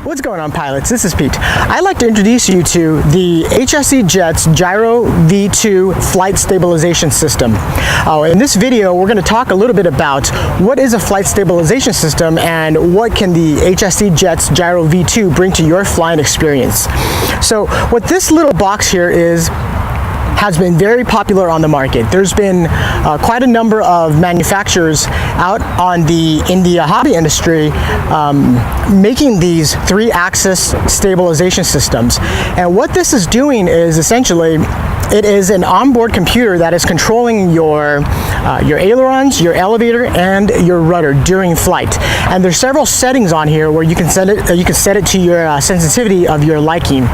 What's going on, pilots? This is Pete. I'd like to introduce you to the HSD Jet's Gyro V2 flight stabilization system. In this video, we're going to talk a little bit about what is a flight stabilization system and what can the HSD Jet's Gyro V2 bring to your flying experience. So what this little box here has been very popular on the market. There's been quite a number of manufacturers out in the hobby industry making these 3-axis stabilization systems. And what this is doing is essentially it is an onboard computer that is controlling your ailerons, your elevator, and your rudder during flight. And there's several settings on here where you can set it to your sensitivity of your liking.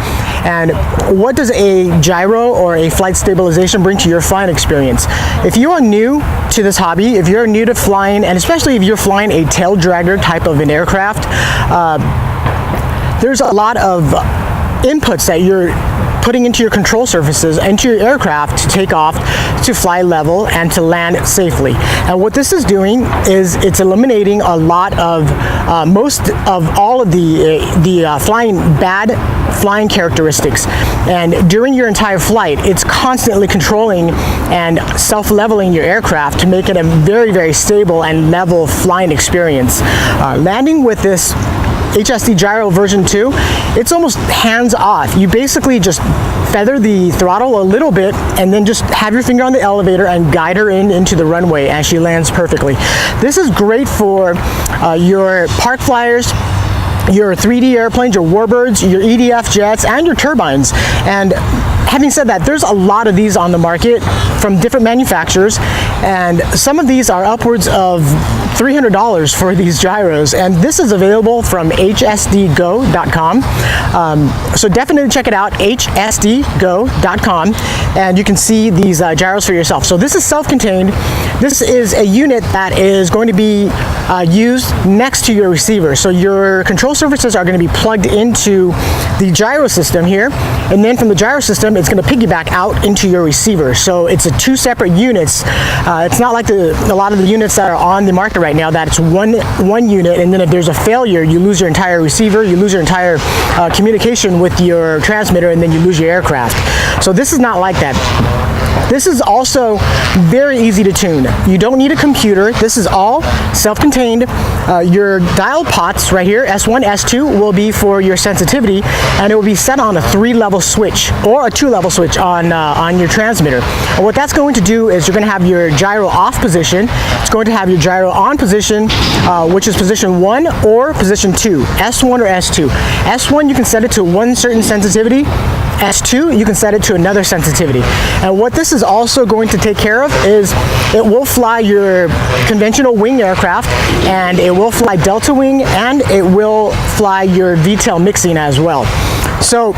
And what does a gyro or a flight stabilization bring to your flying experience? If you are new to this hobby, if you're new to flying, and especially if you're flying a tail dragger type of an aircraft, there's a lot of inputs that you're putting into your control surfaces, into your aircraft to take off, to fly level, and to land safely. And what this is doing is it's eliminating a lot of most of all of the bad flying characteristics. And during your entire flight, it's constantly controlling and self-leveling your aircraft to make it a very, very stable and level flying experience. Landing with this HSD Gyro version 2, it's almost hands off. You basically just feather the throttle a little bit and then just have your finger on the elevator and guide her into the runway, and she lands perfectly. This is great for your park flyers, your 3D airplanes, your warbirds, your EDF jets, and your turbines. And having said that, there's a lot of these on the market from different manufacturers, and some of these are upwards of $300 for these gyros, and this is available from hsdgo.com. So definitely check it out, hsdgo.com, and you can see these gyros for yourself. So this is self-contained. This is a unit that is going to be used next to your receiver. So your control surfaces are going to be plugged into the gyro system here, and then from the gyro system it's going to piggyback out into your receiver. So it's a 2 separate units. It's not like a lot of the units that are on the market right now that it's one unit, and then if there's a failure you lose your entire receiver, you lose your entire communication with your transmitter, and then you lose your aircraft. So this is not like that. This is also very easy to tune. You don't need a computer. This is all self-contained. Your dial pots right here, S1, S2, will be for your sensitivity, and it will be set on a 3-level switch or a 2-level switch on your transmitter. And what that's going to do is you're going to have your gyro off position. It's going to have your gyro on position, which is position 1 or position 2, S1 or S2. S1, you can set it to one certain sensitivity. S2, you can set it to another sensitivity. And what this is also going to take care of is it will fly your conventional wing aircraft, and it will fly delta wing, and it will fly your VTOL mixing as well. So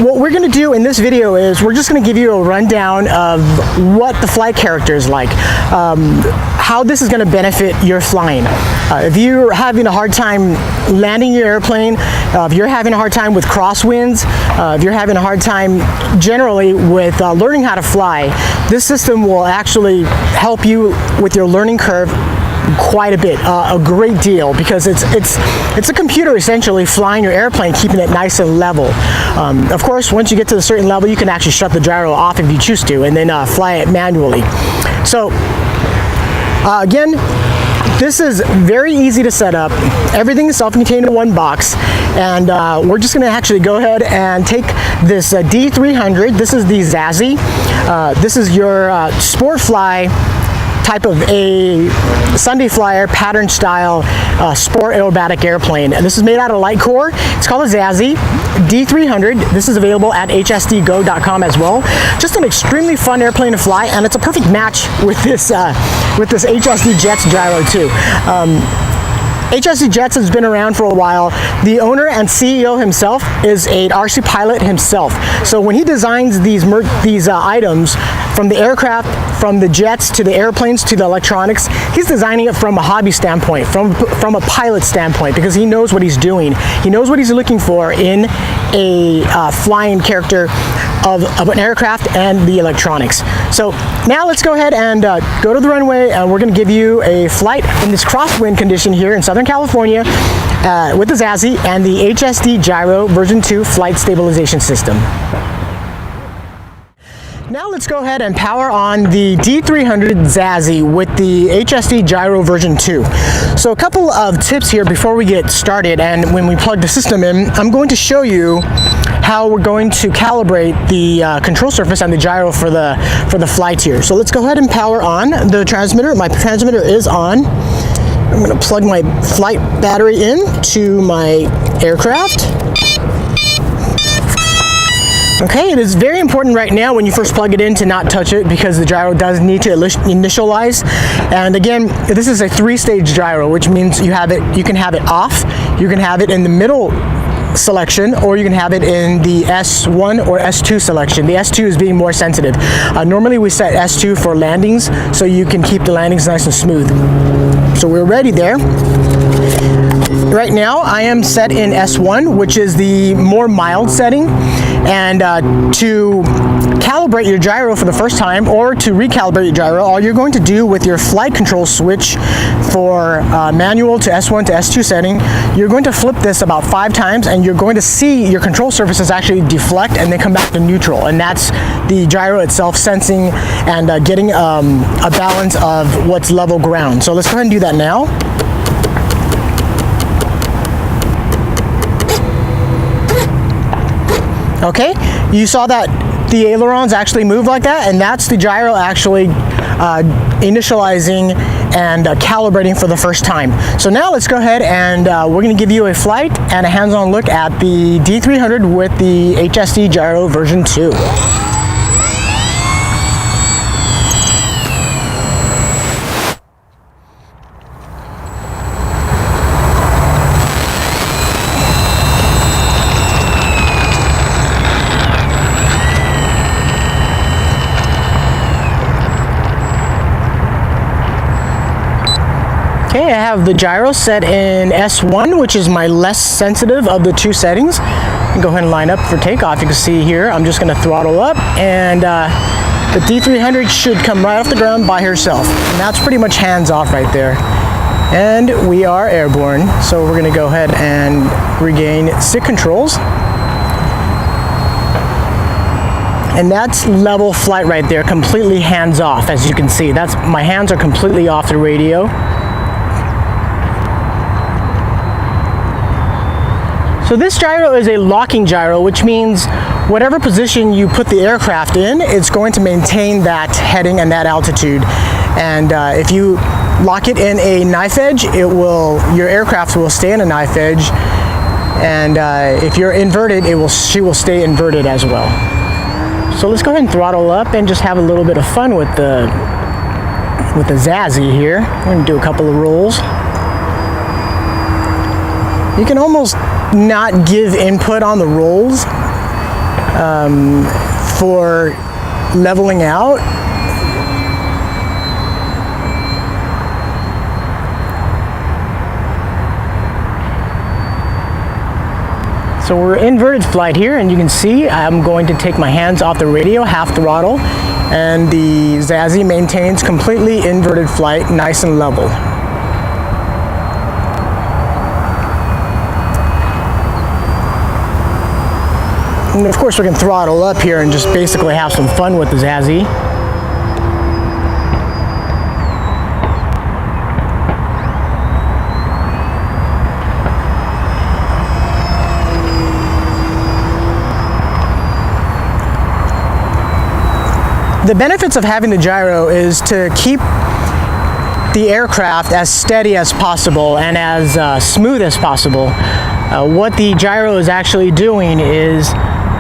what we're going to do in this video is we're just going to give you a rundown of what the flight character is like, how this is going to benefit your flying. If you're having a hard time landing your airplane, if you're having a hard time with crosswinds, if you're having a hard time generally with learning how to fly, this system will actually help you with your learning curve quite a bit, a great deal, because it's a computer essentially flying your airplane, keeping it nice and level. Of course, once you get to a certain level, you can actually shut the gyro off if you choose to, and then fly it manually. So again, this is very easy to set up. Everything is self-contained in one box, and we're just going to actually go ahead and take this D300. This is the Zazzy. This is your sport fly type of a Sunday flyer pattern style sport aerobatic airplane, and this is made out of light core. It's called a Zazzy D300. This is available at hsdgo.com as well. Just an extremely fun airplane to fly, and it's a perfect match with this HSD Jet's Gyro too. HSD Jets has been around for a while. The owner and CEO himself is an RC pilot himself. So when he designs these items, from the aircraft, from the jets, to the airplanes, to the electronics, he's designing it from a hobby standpoint, from a pilot standpoint, because he knows what he's doing. He knows what he's looking for in a flying character of an aircraft and the electronics. So now let's go ahead and go to the runway, and we're going to give you a flight in this crosswind condition here in Southern California, with the Zazzy and the HSD Gyro version 2 flight stabilization system. Now let's go ahead and power on the D300 Zazzy with the HSD Gyro version 2. So a couple of tips here before we get started, and when we plug the system in, I'm going to show you how we're going to calibrate the control surface and the gyro for the flight here. So let's go ahead and power on the transmitter. My transmitter is on. I'm going to plug my flight battery in to my aircraft. Okay, it is very important right now when you first plug it in to not touch it, because the gyro does need to initialize. And again, this is a 3-stage gyro, which means you can have it off, you can have it in the middle selection, or you can have it in the S1 or S2 selection. The S2 is being more sensitive. Normally we set S2 for landings, so you can keep the landings nice and smooth. So we're ready there. Right now I am set in S1, which is the more mild setting. And to calibrate your gyro for the first time, or to recalibrate your gyro, all you're going to do with your flight control switch for manual to S1 to S2 setting, you're going to flip this about 5 times, and you're going to see your control surfaces actually deflect and then come back to neutral. And that's the gyro itself sensing and getting a balance of what's level ground. So let's go ahead and do that now. Okay, you saw that the ailerons actually move like that, and that's the gyro actually initializing and calibrating for the first time. So now let's go ahead and we're going to give you a flight and a hands-on look at the D300 with the HSD Gyro version 2. Okay, I have the gyro set in S1, which is my less sensitive of the 2 settings. Go ahead and line up for takeoff. You can see here, I'm just going to throttle up, and the D300 should come right off the ground by herself. And that's pretty much hands off right there. And we are airborne, so we're going to go ahead and regain stick controls. And that's level flight right there, completely hands off, as you can see. My hands are completely off the radio. So this gyro is a locking gyro, which means whatever position you put the aircraft in, it's going to maintain that heading and that altitude. And if you lock it in a knife edge, your aircraft will stay in a knife edge. And if you're inverted, she will stay inverted as well. So let's go ahead and throttle up and just have a little bit of fun with the Zazzy here. We're going to do a couple of rolls. You can almost not give input on the rolls for leveling out. So we're inverted flight here, and you can see I'm going to take my hands off the radio, half throttle, and the Zazzy maintains completely inverted flight, nice and level. And of course we can throttle up here and just basically have some fun with the Zazzy. The benefits of having the gyro is to keep the aircraft as steady as possible and as smooth as possible. What the gyro is actually doing is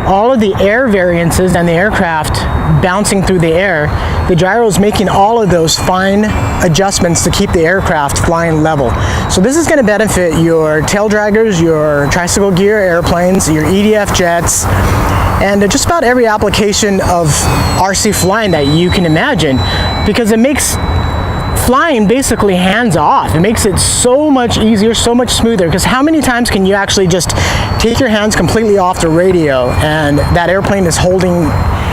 all of the air variances and the aircraft bouncing through the air, the gyro is making all of those fine adjustments to keep the aircraft flying level. So this is going to benefit your tail draggers, your tricycle gear airplanes, your EDF jets, and just about every application of RC flying that you can imagine, because it makes flying basically hands off. It makes it so much easier, so much smoother, because how many times can you actually just take your hands completely off the radio and that airplane is holding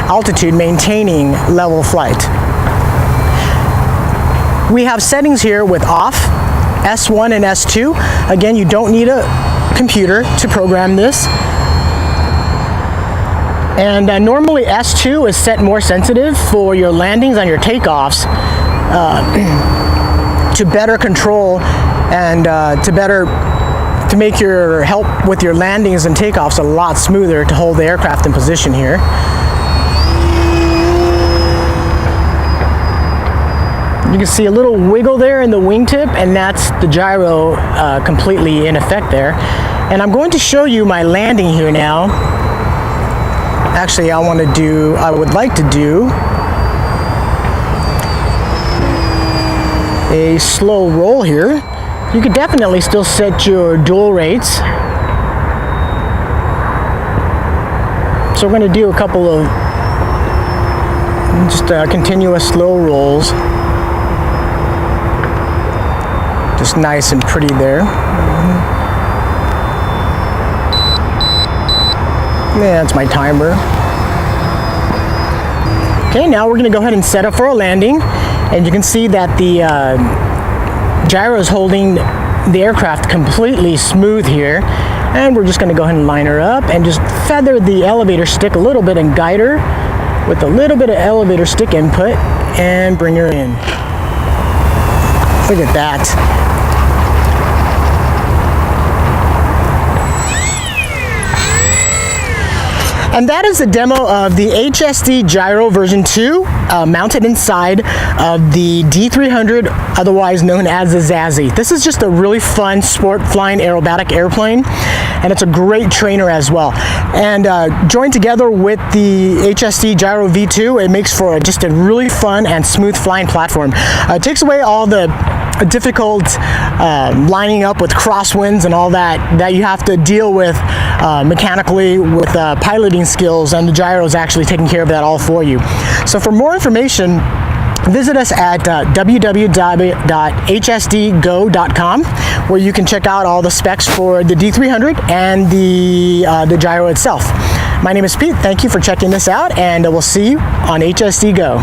altitude, maintaining level flight? We have settings here with off, S1 and S2. Again, you don't need a computer to program this. And normally S2 is set more sensitive for your landings and your takeoffs to better control and to make your help with your landings and takeoffs a lot smoother, to hold the aircraft in position here. You can see a little wiggle there in the wingtip, and that's the gyro completely in effect there. And I'm going to show you my landing here now. Actually, I would like to do a slow roll here. You could definitely still set your dual rates. So we're going to do a couple of just continuous slow rolls. Just nice and pretty there. Yeah, that's my timer. Okay, now we're going to go ahead and set up for a landing. And you can see that the gyro is holding the aircraft completely smooth here. And we're just going to go ahead and line her up and just feather the elevator stick a little bit and guide her with a little bit of elevator stick input and bring her in. Look at that. And that is a demo of the HSD Gyro version 2 mounted inside of the D300, otherwise known as the Zazzy. This is just a really fun sport flying aerobatic airplane, and it's a great trainer as well. And joined together with the HSD Gyro V2, it makes for just a really fun and smooth flying platform. It takes away all the difficult lining up with crosswinds and all that you have to deal with mechanically with piloting skills, and the gyro is actually taking care of that all for you. So for more information, visit us at www.hsdgo.com, where you can check out all the specs for the D300 and the gyro itself. My name is Pete. Thank you for checking this out, and we'll see you on HSD Go.